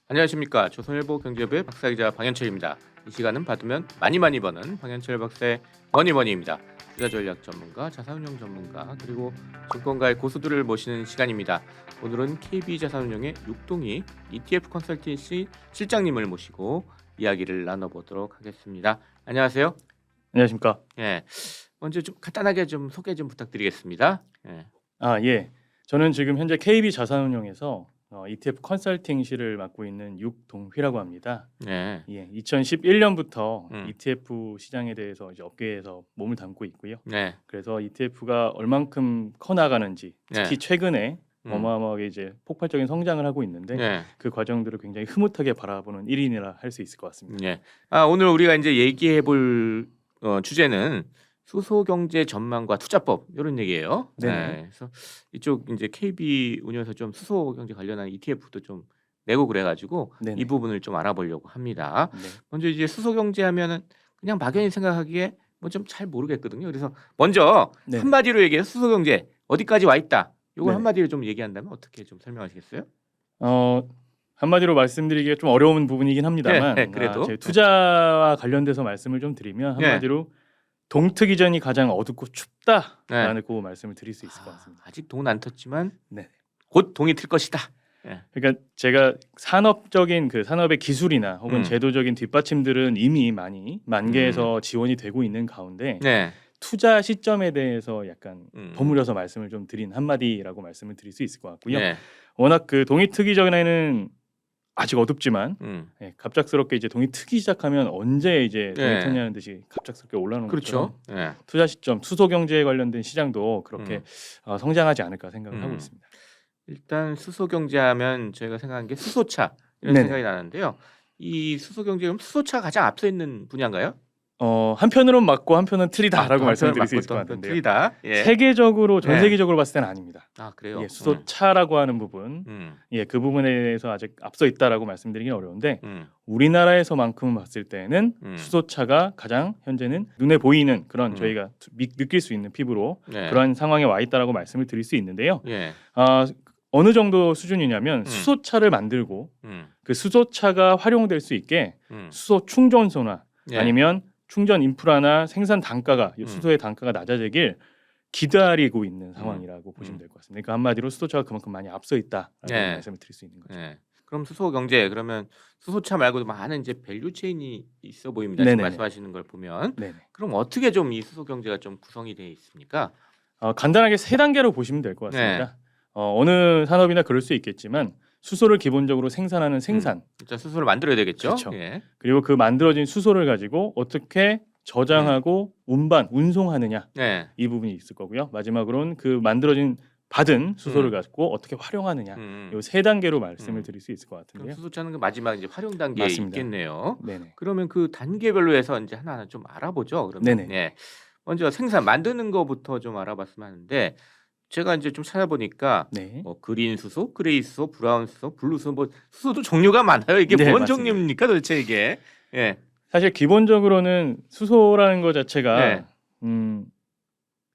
안녕하십니까. 조선일보 경제부의 박사기자 방현철입니다. 이 시간은 받으면 많이 버는 방현철 박사의 머니머니입니다. 투자전략 전문가, 자산운용 전문가, 그리고 증권가의 고수들을 모시는 시간입니다. 오늘은 KB자산운용의 육동희 ETF 컨설팅시 실장님을 모시고 이야기를 나눠보도록 하겠습니다. 안녕하세요. 안녕하십니까. 예, 먼저 좀 간단하게 좀 소개 좀 부탁드리겠습니다. 예. 예. 저는 지금 현재 KB자산운용에서 ETF 컨설팅실을 맡고 있는 육동휘라고 합니다. 예. 2011년부터 ETF 시장에 대해서 이제 업계에서 몸을 담고 있고요. 네. 그래서 ETF가 얼만큼 커 나가는지, 특히 네. 최근에 어마어마하게 이제 폭발적인 성장을 하고 있는데 네. 그 과정들을 굉장히 흐뭇하게 바라보는 1인이라 할 수 있을 것 같습니다. 예. 오늘 우리가 이제 얘기해볼 주제는 수소경제 전망과 투자법 이런 얘기예요. 네. 그래서 이쪽 이제 KB 운영에서 좀 수소경제 관련한 ETF도 좀 내고 그래가지고 네네. 이 부분을 좀 알아보려고 합니다. 네. 먼저 이제 수소경제하면은 그냥 막연히 생각하기에 뭐 좀 잘 모르겠거든요. 그래서 먼저 네. 한마디로 얘기해서 수소경제 어디까지 와 있다. 이걸 네. 한마디로 좀 얘기한다면 어떻게 좀 설명하시겠어요? 한마디로 말씀드리기가 좀 어려운 부분이긴 합니다만 네, 그래도. 제 투자와 관련돼서 말씀을 좀 드리면 한마디로 동트기 전이 가장 어둡고 춥다라는 그 말씀을 드릴 수 있을 것 같습니다. 아직 동은 안 텄지만 네. 곧 동이 틀 것이다. 그러니까 제가 산업적인 그 산업의 기술이나 혹은 제도적인 뒷받침들은 이미 많이 만개해서 지원이 되고 있는 가운데 네. 투자 시점에 대해서 약간 버무려서 말씀을 좀 드린 한마디라고 말씀을 드릴 수 있을 것 같고요. 네. 워낙 그 동이 트기 전에는 아직 어둡지만 갑작스럽게 이제 동이 트기 시작하면 언제 이제 동이 트냐는 듯이 갑작스럽게 올라오는 그렇죠. 것처럼 투자 시점, 수소 경제에 관련된 시장도 그렇게 성장하지 않을까 생각을 하고 있습니다. 일단 수소 경제하면 저희가 생각한 게 수소차 이런 네네. 생각이 나는데요. 이 수소 경제 그럼 수소차가 가장 앞서 있는 분야인가요? 한편으로는 맞고 한편은 틀리다라고 말씀드릴 수 있을 것 같은데요. 틀리다. 세계적으로 전 세계적으로 봤을 때는 아닙니다. 그래요. 수소차라고 하는 부분, 그 부분에 대해서 아직 앞서 있다라고 말씀드리기는 어려운데 우리나라에서만큼 봤을 때는 수소차가 가장 현재는 눈에 보이는 그런 저희가 느낄 수 있는 피부로 그러한 상황에 와 있다라고 말씀을 드릴 수 있는데요. 어느 정도 수준이냐면 수소차를 만들고 그 수소차가 활용될 수 있게 수소 충전소나 아니면 충전 인프라나 생산 단가가 수소의 단가가 낮아지길 기다리고 있는 상황이라고 보시면 될 것 같습니다. 그러니까 한마디로 수소차가 그만큼 많이 앞서 있다라고 말씀을 드릴 수 있는 거죠. 그럼 수소 경제 그러면 수소차 말고도 많은 이제 밸류 체인이 있어 보입니다. 네네네. 지금 말씀하시는 걸 보면. 네네. 그럼 어떻게 좀 이 수소 경제가 좀 구성이 되어 있습니까? 간단하게 세 단계로 보시면 될 것 같습니다. 어느 산업이나 그럴 수 있겠지만 수소를 기본적으로 생산하는 생산, 일단 수소를 만들어야 되겠죠. 그렇죠. 그리고 그 만들어진 수소를 가지고 어떻게 저장하고 운송하느냐 이 부분이 있을 거고요. 마지막으로는 그 받은 수소를 가지고 어떻게 활용하느냐 이 세 단계로 말씀을 드릴 수 있을 것 같은데요. 그럼 수소차는 그 마지막 이제 활용 단계에 맞습니다. 있겠네요. 네네. 그러면 그 단계별로 해서 이제 하나하나 좀 알아보죠. 그러면 네네. 먼저 생산 만드는 거부터 좀 알아봤으면 하는데 제가 이제 좀 찾아보니까 뭐 그린 수소, 그레이 수소, 브라운 수소, 블루 수소 뭐 수소도 종류가 많아요. 이게 뭔 맞습니다. 종류입니까 도대체 이게? 사실 기본적으로는 수소라는 것 자체가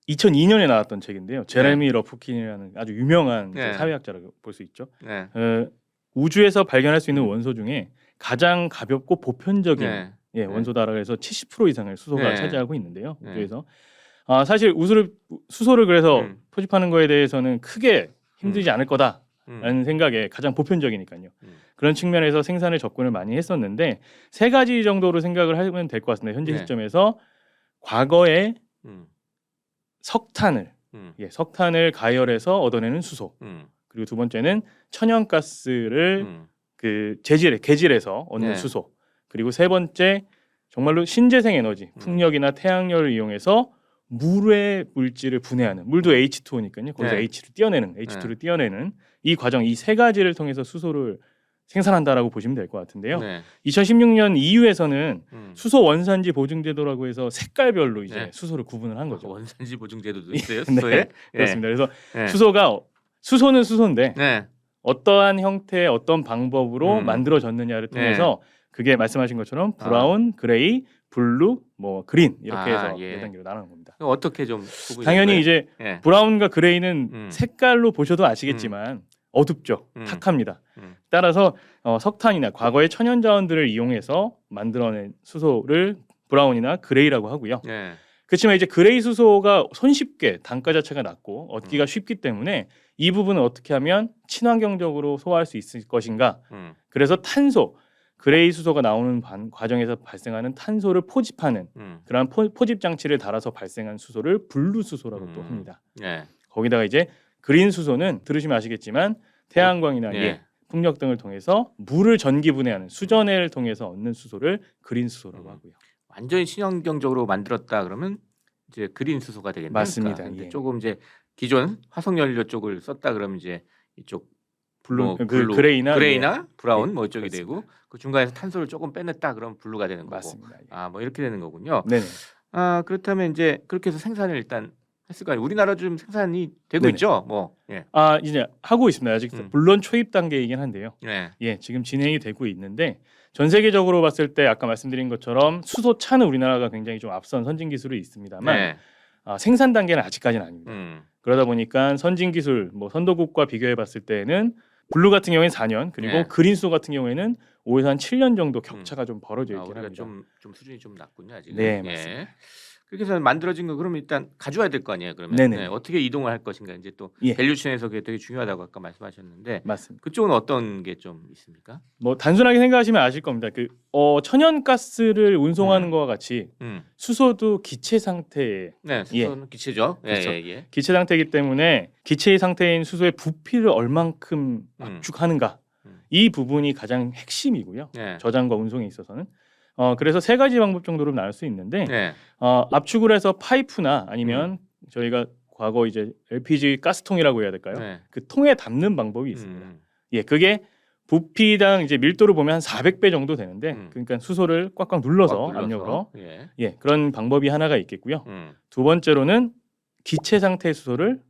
2002년에 나왔던 책인데요. 제레미 러프킨이라는 아주 유명한 사회학자라고 볼 수 있죠. 우주에서 발견할 수 있는 원소 중에 가장 가볍고 보편적인 원소다라고 해서 70% 이상을 수소가 차지하고 있는데요. 우주에서 사실 수소를 그래서 포집하는 거에 대해서는 크게 힘들지 않을 거다라는 생각에 가장 보편적이니까요. 그런 측면에서 생산에 접근을 많이 했었는데 세 가지 정도로 생각을 하면 될 것 같습니다. 현재 시점에서 과거에 석탄을 가열해서 얻어내는 수소, 그리고 두 번째는 천연가스를 그 계질에서 얻는 수소, 그리고 세 번째 정말로 신재생 에너지, 풍력이나 태양열을 이용해서 물의 물질을 분해하는, 물도 H2O니까요. 거기서 H2를 띄어내는 이 과정, 이 세 가지를 통해서 수소를 생산한다라고 보시면 될 것 같은데요. 2016년 EU에서는 수소 원산지 보증 제도라고 해서 색깔별로 이제 수소를 구분을 한 거죠. 원산지 보증 제도도 있어요, 수소에? 그렇습니다. 그래서 수소는 수소인데 어떠한 형태, 어떤 방법으로 만들어졌느냐를 통해서 그게 말씀하신 것처럼 브라운, 그레이, 블루, 뭐 그린 이렇게 해서 네 단계로 나누는 겁니다. 어떻게 좀 당연히 이제 브라운과 그레이는 색깔로 보셔도 아시겠지만 어둡죠. 탁합니다. 따라서 석탄이나 과거의 천연자원들을 이용해서 만들어낸 수소를 브라운이나 그레이라고 하고요. 네. 그렇지만 이제 그레이 수소가 손쉽게 단가 자체가 낮고 얻기가 쉽기 때문에 이 부분을 어떻게 하면 친환경적으로 소화할 수 있을 것인가. 그래서 탄소, 그레이 수소가 나오는 과정에서 발생하는 탄소를 포집하는 그런 포집 장치를 달아서 발생한 수소를 블루 수소라고 또 합니다. 네. 거기다가 이제 그린 수소는 들으시면 아시겠지만 태양광이나 네. 풍력 등을 통해서 물을 전기 분해하는 수전해를 통해서 얻는 수소를 그린 수소라고 하고요. 완전히 친환경적으로 만들었다 그러면 이제 그린 수소가 되겠네요. 맞습니다. 그러니까. 예. 조금 이제 기존 화석 연료 쪽을 썼다 그러면 이제 이쪽 블루, 블루, 그레이나 브라운 예. 뭐 이쪽이 그렇습니다. 되고 그 중간에서 탄소를 조금 빼냈다 그러면 블루가 되는 거고. 맞습니다. 예. 아, 뭐 이렇게 되는 거군요. 네네. 아, 그렇다면 이제 그렇게 해서 생산을 일단 했을 거 아니에요. 우리나라 좀 생산이 되고 네네. 있죠. 뭐. 예. 아 이제 하고 있습니다. 아직 물론 초입 단계이긴 한데요. 네. 예, 지금 진행이 되고 있는데 전 세계적으로 봤을 때 아까 말씀드린 것처럼 수소차는 우리나라가 굉장히 좀 앞선 선진 기술이 있습니다만 네. 생산 단계는 아직까지는 아닙니다. 그러다 보니까 선진 기술 뭐 선도국과 비교해 봤을 때는 블루 같은 경우에는 4년 그리고 네. 그린 수소 같은 경우에는 5에서 한 7년 정도 격차가 좀 벌어져 있긴 우리가 합니다. 좀 수준이 좀 낮군요, 아직. 네, 맞습니다. 그렇게 해서 만들어진 거 그러면 일단 가져와야 될 거 아니에요, 그러면. 네네. 네, 어떻게 이동을 할 것인가 이제 또 예. 밸류체인에서 그게 되게 중요하다고 아까 말씀하셨는데 맞습니다. 그쪽은 어떤 게 좀 있습니까? 뭐 단순하게 생각하시면 아실 겁니다. 그 천연가스를 운송하는 것과 같이 수소도 기체 상태에 네, 수소는 기체죠. 그렇죠. 예. 기체 상태이기 때문에 기체 상태인 수소의 부피를 얼만큼 압축하는가 이 부분이 가장 핵심이고요. 네. 저장과 운송에 있어서는 그래서 세 가지 방법 정도로 나눌 수 있는데 네. 압축을 해서 파이프나 아니면 저희가 과거 이제 LPG 가스통이라고 해야 될까요? 네. 그 통에 담는 방법이 있습니다. 예, 그게 부피당 이제 밀도를 보면 한 400배 정도 되는데 그러니까 수소를 꽉꽉 눌러서 압력으로 예, 그런 방법이 하나가 있겠고요. 두 번째로는 기체 상태의 수소를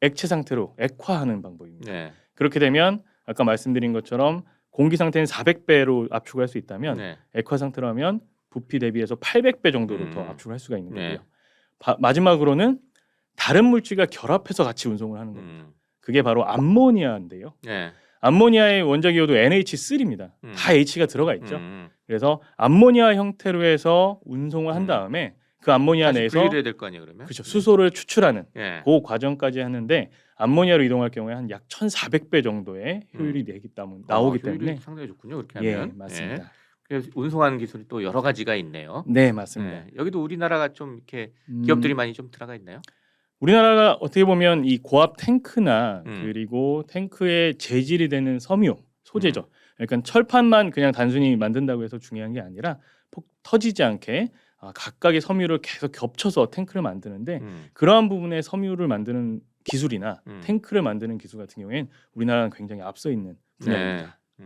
액체 상태로 액화하는 방법입니다. 네. 그렇게 되면 아까 말씀드린 것처럼 공기 상태는 400배로 압축할 수 있다면 네. 액화 상태로 하면 부피 대비해서 800배 정도로 더 압축을 할 수가 있는 네. 거고요. 마지막으로는 다른 물질과 결합해서 같이 운송을 하는 겁니다. 그게 바로 암모니아인데요. 네. 암모니아의 원자기호도 NH3입니다. 다 H가 들어가 있죠. 그래서 암모니아 형태로 해서 운송을 한 다음에 그 암모니아 내에서 분리를 될 거 아니에요, 그러면? 그렇죠. 수소를 추출하는 네. 그 과정까지 하는데 암모니아로 이동할 경우에 한 약 1,400배 정도의 효율이 나오기 때문에 상당히 좋군요. 그렇게 예, 하면. 맞습니다. 예. 그래서 운송하는 기술이 또 여러 가지가 있네요. 네, 맞습니다. 네. 여기도 우리나라가 좀 이렇게 기업들이 많이 좀 들어가 있나요? 우리나라가 어떻게 보면 이 고압 탱크나 그리고 탱크의 재질이 되는 섬유 소재죠. 그러니까 철판만 그냥 단순히 만든다고 해서 중요한 게 아니라 터지지 않게 각각의 섬유를 계속 겹쳐서 탱크를 만드는데 그러한 부분의 섬유를 만드는 기술이나 탱크를 만드는 기술 같은 경우에는 우리나라는 굉장히 앞서 있는 분야입니다. 네.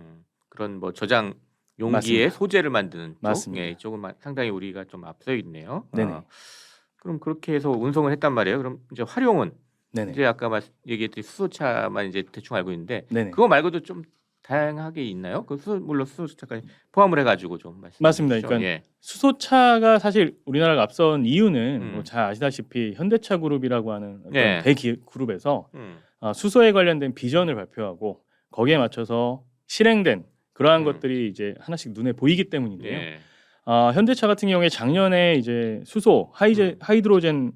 그런 뭐 저장 용기의 맞습니다. 소재를 만드는 쪽, 맞습니다. 예, 이쪽은 상당히 우리가 좀 앞서 있네요. 네네. 그럼 그렇게 해서 운송을 했단 말이에요. 그럼 이제 활용은 네네. 이제 아까 얘기했듯이 수소차만 이제 대충 알고 있는데 네네. 그거 말고도 좀 다양하게 있나요? 그 물론 수소차까지 포함을 해가지고 좀 말씀. 맞습니다. 그러니까 수소차가 사실 우리나라가 앞선 이유는 뭐 잘 아시다시피 현대차 그룹이라고 하는 어떤 네. 대그룹에서 수소에 관련된 비전을 발표하고 거기에 맞춰서 실행된 그러한 것들이 이제 하나씩 눈에 보이기 때문인데요. 네. 현대차 같은 경우에 작년에 이제 수소 하이드로젠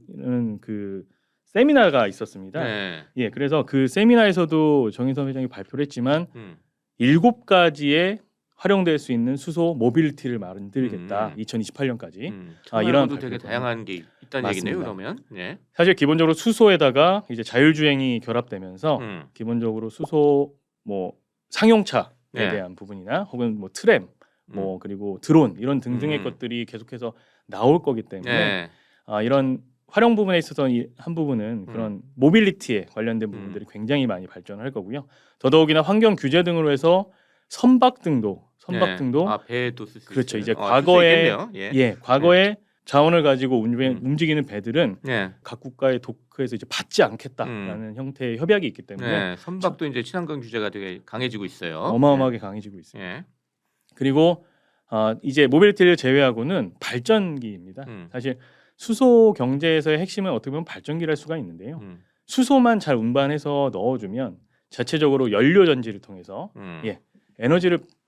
그 세미나가 있었습니다. 네. 예, 그래서 그 세미나에서도 정인섭 회장이 발표를 했지만 7가지의 활용될 수 있는 수소 모빌리티를 만들겠다. 2028년까지. 이런 것도 되게 다양한 게 있다는 맞습니다. 얘기네요. 그러면 네. 사실 기본적으로 수소에다가 이제 자율주행이 결합되면서 기본적으로 수소 뭐 상용차에 네. 대한 부분이나 혹은 뭐 트램 뭐 그리고 드론 이런 등등의 것들이 계속해서 나올 거기 때문에 네. 이런 활용 부분에 있어서 한 부분은 그런 모빌리티에 관련된 부분들이 굉장히 많이 발전을 할 거고요. 더더욱이나 환경 규제 등으로 해서 선박 등도 배도 쓸 수 그렇죠. 있어요. 이제 과거에 예. 과거에 자원을 가지고 움직이는 배들은 네. 각 국가의 도크에서 이제 받지 않겠다라는 형태의 협약이 있기 때문에 네. 선박도 이제 친환경 규제가 되게 강해지고 있어요. 어마어마하게 강해지고 있습니다. 예. 그리고 이제 모빌리티를 제외하고는 발전기입니다. 사실 수소 경제에서의 핵심은 어떻게 보면 발전기랄 수가 있는데요. 수소만 잘 운반해서 넣어주면 자체적으로 연료 전지를 통해서 예,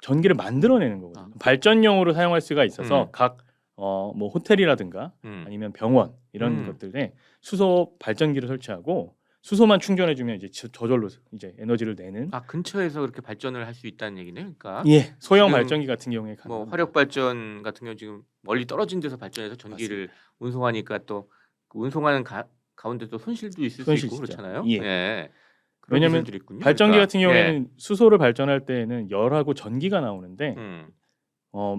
전기를 만들어내는 거거든요. 발전용으로 사용할 수가 있어서 각 뭐 호텔이라든가 아니면 병원 이런 것들에 수소 발전기를 설치하고 수소만 충전해주면 이제 저절로 이제 에너지를 내는. 근처에서 그렇게 발전을 할 수 있다는 얘기네. 그러니까 예, 소형 발전기 같은 경우에 뭐 화력 발전 같은 경우 지금 멀리 떨어진 데서 발전해서 전기를 운송하니까 또 그 운송하는 가운데 또 손실도 있을 수 있고 그렇잖아요. 예. 예. 왜냐하면 발전기 그러니까. 같은 경우에는 수소를 발전할 때에는 열하고 전기가 나오는데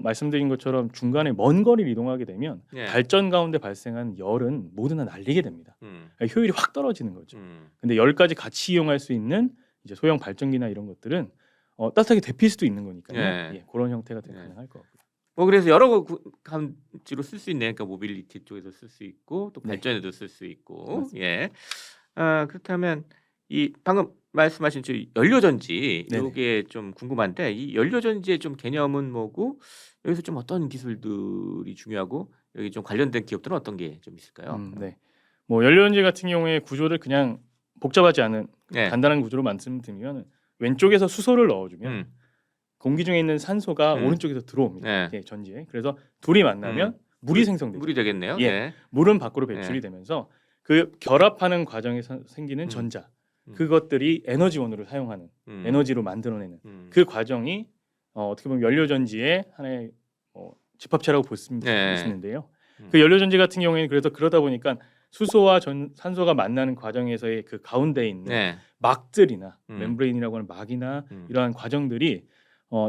말씀드린 것처럼 중간에 먼 거리를 이동하게 되면 발전 가운데 발생한 열은 모두 다 날리게 됩니다. 그러니까 효율이 확 떨어지는 거죠. 근데 열까지 같이 이용할 수 있는 이제 소형 발전기나 이런 것들은 따뜻하게 데필 수도 있는 거니까요. 예, 그런 형태가 가능할 것 같고요. 뭐 그래서 여러 가지로 쓸 수 있네. 그러니까 모빌리티 쪽에서 쓸 수 있고 또 발전에도 쓸 수 있고. 맞습니다. 예. 그렇다면 이 방금 말씀하신 저 연료전지 이게 좀 궁금한데 이 연료전지의 좀 개념은 뭐고 여기서 좀 어떤 기술들이 중요하고 여기 좀 관련된 기업들은 어떤 게 좀 있을까요? 네. 뭐 연료전지 같은 경우에 구조를 그냥 복잡하지 않은 간단한 구조로 말씀드리면 왼쪽에서 수소를 넣어주면 공기 중에 있는 산소가 오른쪽에서 들어옵니다. 전지에. 그래서 둘이 만나면 물이 생성되죠. 물이 되겠네요. 예. 물은 밖으로 배출이 되면서 그 결합하는 과정에서 생기는 전자 그것들이 에너지원으로 사용하는 에너지로 만들어내는 그 과정이 어떻게 보면 연료전지의 하나의 집합체라고 볼 수 있는데요. 그 연료전지 같은 경우에는 그래서 그러다 보니까 수소와 산소가 만나는 과정에서의 그 가운데에 있는 막들이나 멤브레인이라고 하는 막이나 이러한 과정들이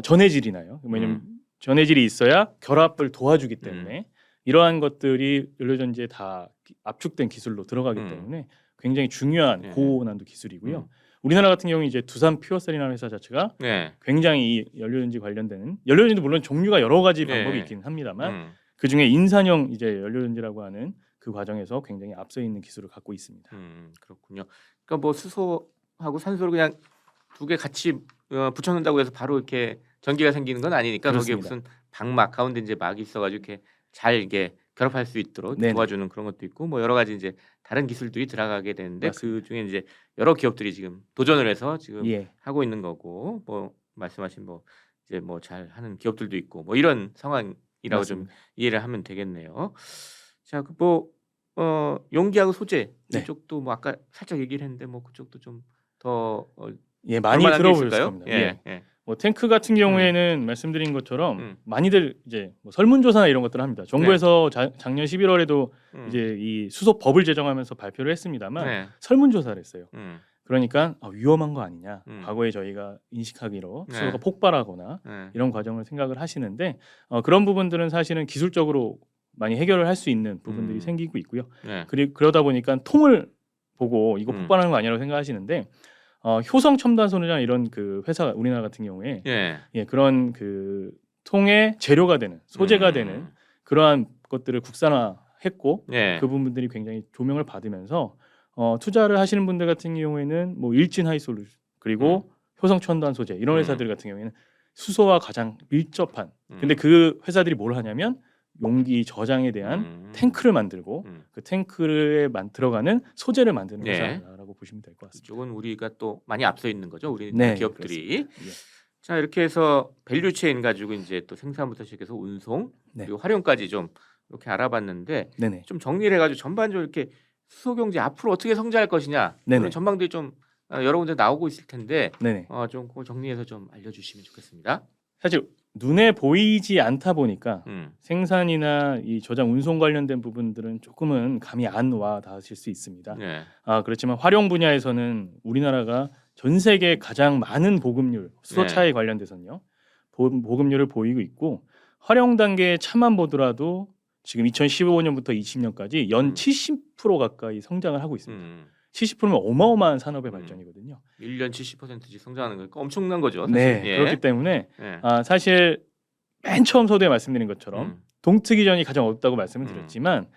전해질이나요. 왜냐하면 전해질이 있어야 결합을 도와주기 때문에 이러한 것들이 연료전지에 다 압축된 기술로 들어가기 때문에 굉장히 중요한 고난도 기술이고요. 우리나라 같은 경우 이제 두산 퓨어셀이라는 회사 자체가 굉장히 이 연료전지 관련되는 연료전지도 물론 종류가 여러 가지 방법이 있긴 합니다만 그 중에 인산형 이제 연료전지라고 하는 그 과정에서 굉장히 앞서 있는 기술을 갖고 있습니다. 그렇군요. 그러니까 뭐 수소하고 산소를 그냥 두 개 같이 붙여놓는다고 해서 바로 이렇게 전기가 생기는 건 아니니까 거기에 무슨 방막 가운데 이제 막이 있어가지고 이렇게 잘 이게 결합할 수 있도록 도와주는 그런 것도 있고 뭐 여러 가지 이제 다른 기술들이 들어가게 되는데 그 중에 이제 여러 기업들이 지금 도전을 해서 지금 하고 있는 거고 뭐 말씀하신 뭐 이제 뭐 잘 하는 기업들도 있고 뭐 이런 상황이라고 좀 이해를 하면 되겠네요. 자, 그 뭐 용기하고 소재 이쪽도 뭐 아까 살짝 얘기를 했는데 뭐 그쪽도 좀 더 많이 들어보셨을 겁니다. 뭐 탱크 같은 경우에는 말씀드린 것처럼 많이들 이제 뭐 설문조사나 이런 것들을 합니다. 정부에서 작년 11월에도 이제 이 수소법을 제정하면서 발표를 했습니다만 설문조사를 했어요. 그러니까 위험한 거 아니냐. 과거에 저희가 인식하기로 수소가 폭발하거나 이런 과정을 생각을 하시는데 그런 부분들은 사실은 기술적으로 많이 해결을 할 수 있는 부분들이 생기고 있고요. 그러다 보니까 통을 보고 이거 폭발하는 거 아니라고 생각하시는데 효성 첨단 소재나 이런 그 회사 우리나라 같은 경우에 그런 그 통의 재료가 되는 소재가 되는 그러한 것들을 국산화했고 그 부분들이 굉장히 조명을 받으면서 투자를 하시는 분들 같은 경우에는 뭐 일진 하이솔루션 그리고 효성 첨단 소재 이런 회사들 같은 경우에는 수소와 가장 밀접한 근데 그 회사들이 뭘 하냐면 용기 저장에 대한 탱크를 만들고 그 탱크에 들어가는 소재를 만드는 회사라고 보시면 될 것 같습니다. 이쪽은 우리가 또 많이 앞서 있는 거죠. 우리 기업들이. 자, 이렇게 해서 밸류체인 가지고 이제 또 생산부터 시작해서 운송 그리고 활용까지 좀 이렇게 알아봤는데 좀 정리를 해가지고 전반적으로 이렇게 수소 경제 앞으로 어떻게 성장할 것이냐 그런 전망들이 좀 여러 군데 나오고 있을 텐데 좀 그걸 정리해서 좀 알려주시면 좋겠습니다. 사실 눈에 보이지 않다 보니까 생산이나 이 저장 운송 관련된 부분들은 조금은 감이 안 와 닿으실 수 있습니다. 그렇지만 활용 분야에서는 우리나라가 전 세계 가장 많은 보급률 수소차에 관련돼서는요 보급률을 보이고 있고 활용 단계의 차만 보더라도 지금 2015년부터 20년까지 연 70% 가까이 성장을 하고 있습니다. 70%면 어마어마한 산업의 발전이거든요. 1년 70%씩 성장하는 거니까 엄청난 거죠. 사실. 그렇기 때문에 사실 맨 처음 서두에 말씀드린 것처럼 동특이전이 가장 어렵다고 말씀을 드렸지만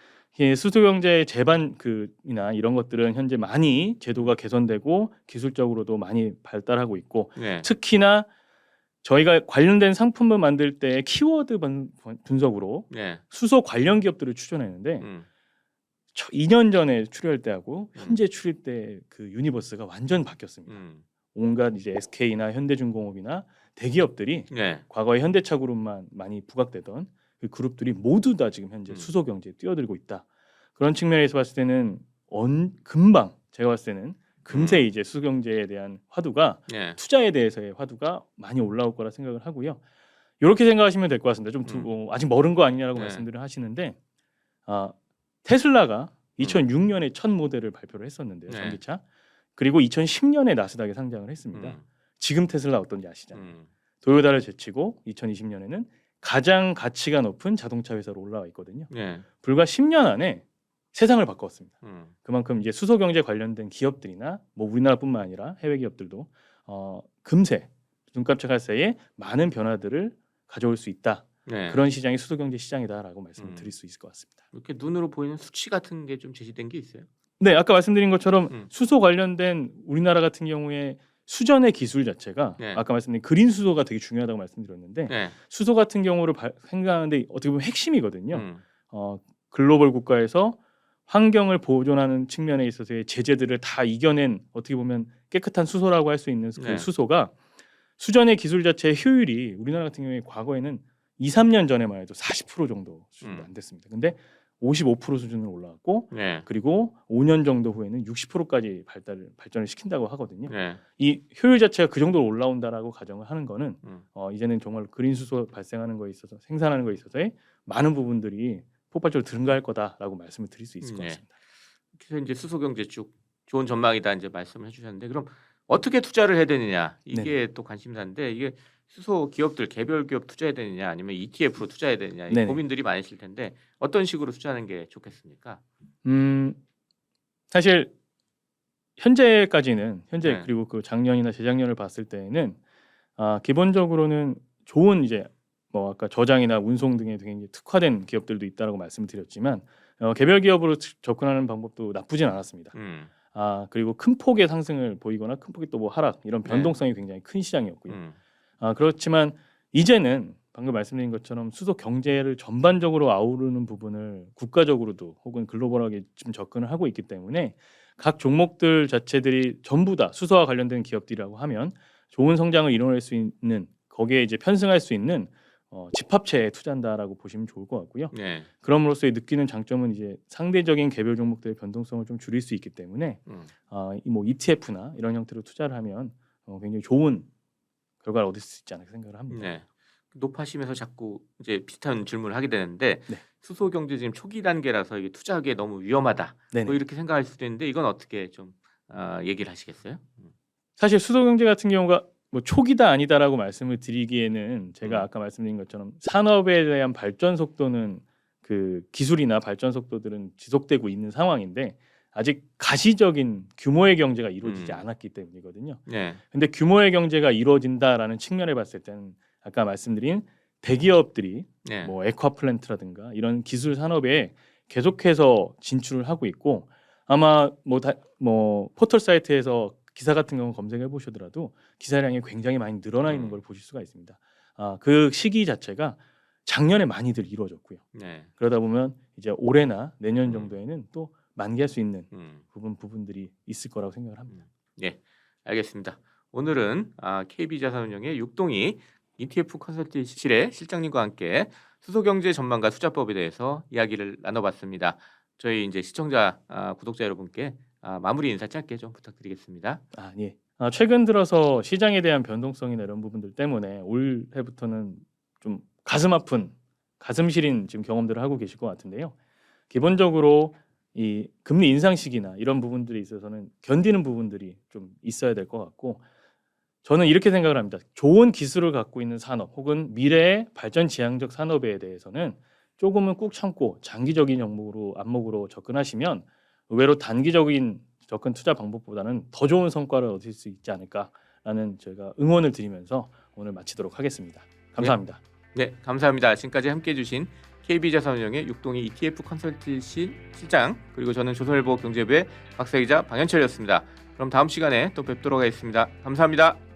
수소 경제의 제반이나 이런 것들은 현재 많이 제도가 개선되고 기술적으로도 많이 발달하고 있고 특히나 저희가 관련된 상품을 만들 때 키워드 분석으로 수소 관련 기업들을 추천했는데 2년 전에 출혈 때하고 현재 출입 때 그 유니버스가 완전 바뀌었습니다. 온갖 이제 SK나 현대중공업이나 대기업들이 네. 과거에 현대차 그룹만 많이 부각되던 그 그룹들이 모두 다 지금 현재 음. 수소 경제에 뛰어들고 있다. 그런 측면에서 봤을 때는 금방 제가 봤을 때는 금세 이제 수소 경제에 대한 화두가 네. 투자에 대해서의 화두가 많이 올라올 거라 생각을 하고요. 이렇게 생각하시면 될 것 같습니다. 좀 아직 멀은 거 아니냐라고 네. 말씀들을 하시는데 테슬라가 2006년에 첫 모델을 발표를 했었는데요. 네. 전기차. 그리고 2010년에 나스닥에 상장을 했습니다. 지금 테슬라 어떤지 아시잖아요. 도요타를 제치고 2020년에는 가장 가치가 높은 자동차 회사로 올라와 있거든요. 네. 불과 10년 안에 세상을 바꿨습니다. 음. 그만큼 이제 수소 경제 관련된 기업들이나 뭐 우리나라뿐만 아니라 해외 기업들도 금세 눈 깜짝할 사이에 많은 변화들을 가져올 수 있다. 네. 그런 시장이 수소 경제 시장이다라고 말씀을 드릴 수 있을 것 같습니다. 이렇게 눈으로 보이는 수치 같은 게 좀 제시된 게 있어요? 네, 아까 말씀드린 것처럼 수소 관련된 우리나라 같은 경우에 수전의 기술 자체가 네. 아까 말씀드린 그린 수소가 되게 중요하다고 말씀드렸는데 네. 수소 같은 경우를 생각하는데 어떻게 보면 핵심이거든요. 글로벌 국가에서 환경을 보존하는 측면에 있어서의 제재들을 다 이겨낸 어떻게 보면 깨끗한 수소라고 할 수 있는 그 네. 수소가 수전의 기술 자체의 효율이 우리나라 같은 경우에 과거에는 2, 3년 전에만 해도 40% 정도 수준도 안 됐습니다. 근데 55% 수준으로 올라왔고 네. 그리고 5년 정도 후에는 60%까지 발전을 시킨다고 하거든요. 네. 이 효율 자체가 그 정도로 올라온다라고 가정을 하는 거는 이제는 정말 그린 수소 발생하는 거에 있어서 생산하는 거에 있어서의 많은 부분들이 폭발적으로 증가할 거다라고 말씀을 드릴 수 있을 것 같습니다. 그래서 이제 수소 경제 쭉 좋은 전망이다 이제 말씀을 해주셨는데 그럼 어떻게 투자를 해야 되느냐 이게 또 관심사인데 이게 수소 기업들 개별 기업 투자해야 되느냐 아니면 ETF로 투자해야 되느냐 이 고민들이 많으실 텐데 어떤 식으로 투자하는 게 좋겠습니까? 사실 현재까지는 네. 그리고 그 작년이나 재작년을 봤을 때에는 기본적으로는 좋은 이제 뭐 아까 저장이나 운송 등에 굉장히 특화된 기업들도 있다라고 말씀을 드렸지만 개별 기업으로 접근하는 방법도 나쁘진 않았습니다. 그리고 큰 폭의 상승을 보이거나 큰 폭의 또 뭐 하락 이런 변동성이 굉장히 큰 시장이었고요. 그렇지만 이제는 방금 말씀드린 것처럼 수소 경제를 전반적으로 아우르는 부분을 국가적으로도 혹은 글로벌하게 지금 접근을 하고 있기 때문에 각 종목들 자체들이 전부 다 수소와 관련된 기업들이라고 하면 좋은 성장을 이뤄낼 수 있는 거기에 이제 편승할 수 있는 집합체에 투자한다라고 보시면 좋을 것 같고요. 네. 그럼으로써 느끼는 장점은 이제 상대적인 개별 종목들의 변동성을 좀 줄일 수 있기 때문에 뭐 ETF나 이런 형태로 투자를 하면 굉장히 좋은 결과를 얻을 수 있지 않을까 생각을 합니다. 네. 높아심에서 자꾸 이제 비슷한 질문을 하게 되는데 수소 경제 지금 초기 단계라서 이게 투자하기에 너무 위험하다. 뭐 이렇게 생각할 수도 있는데 이건 어떻게 좀 얘기를 하시겠어요? 사실 수소 경제 같은 경우가 뭐 초기다 아니다라고 말씀을 드리기에는 제가 아까 말씀드린 것처럼 산업에 대한 발전 속도는 그 기술이나 발전 속도들은 지속되고 있는 상황인데 아직 가시적인 규모의 경제가 이루어지지 않았기 때문이거든요. 네. 근데 규모의 경제가 이루어진다라는 측면에 봤을 때는 아까 말씀드린 대기업들이 뭐 액화플랜트라든가 이런 기술 산업에 계속해서 진출을 하고 있고 아마 뭐 포털 사이트에서 기사 같은 경우 검색해 보시더라도 기사량이 굉장히 많이 늘어나 있는 걸 보실 수가 있습니다. 그 시기 자체가 작년에 많이들 이루어졌고요. 그러다 보면 이제 올해나 내년 정도에는 또 만개할 수 있는 부분들이 있을 거라고 생각을 합니다. 네, 알겠습니다. 오늘은 KB자산운용의 육동희 ETF 컨설팅실의 실장님과 함께 수소경제 전망과 투자법에 대해서 이야기를 나눠봤습니다. 저희 이제 시청자, 구독자 여러분께 마무리 인사 짧게 좀 부탁드리겠습니다. 예. 최근 들어서 시장에 대한 변동성이나 이런 부분들 때문에 올해부터는 좀 가슴 아픈, 가슴 시린 지금 경험들을 하고 계실 것 같은데요. 기본적으로 이 금리 인상 시기나 이런 부분들에 있어서는 견디는 부분들이 좀 있어야 될 것 같고 저는 이렇게 생각을 합니다. 좋은 기술을 갖고 있는 산업 혹은 미래의 발전 지향적 산업에 대해서는 조금은 꾹 참고 장기적인 안목으로 접근하시면 의외로 단기적인 접근 투자 방법보다는 더 좋은 성과를 얻을 수 있지 않을까라는 저희가 응원을 드리면서 오늘 마치도록 하겠습니다. 감사합니다. 네, 감사합니다. 지금까지 함께해 주신 KB자산운용의 육동희 ETF 컨설팅실 실장 그리고 저는 조선일보 경제부의 박사이자 방현철이었습니다. 그럼 다음 시간에 또 뵙도록 하겠습니다. 감사합니다.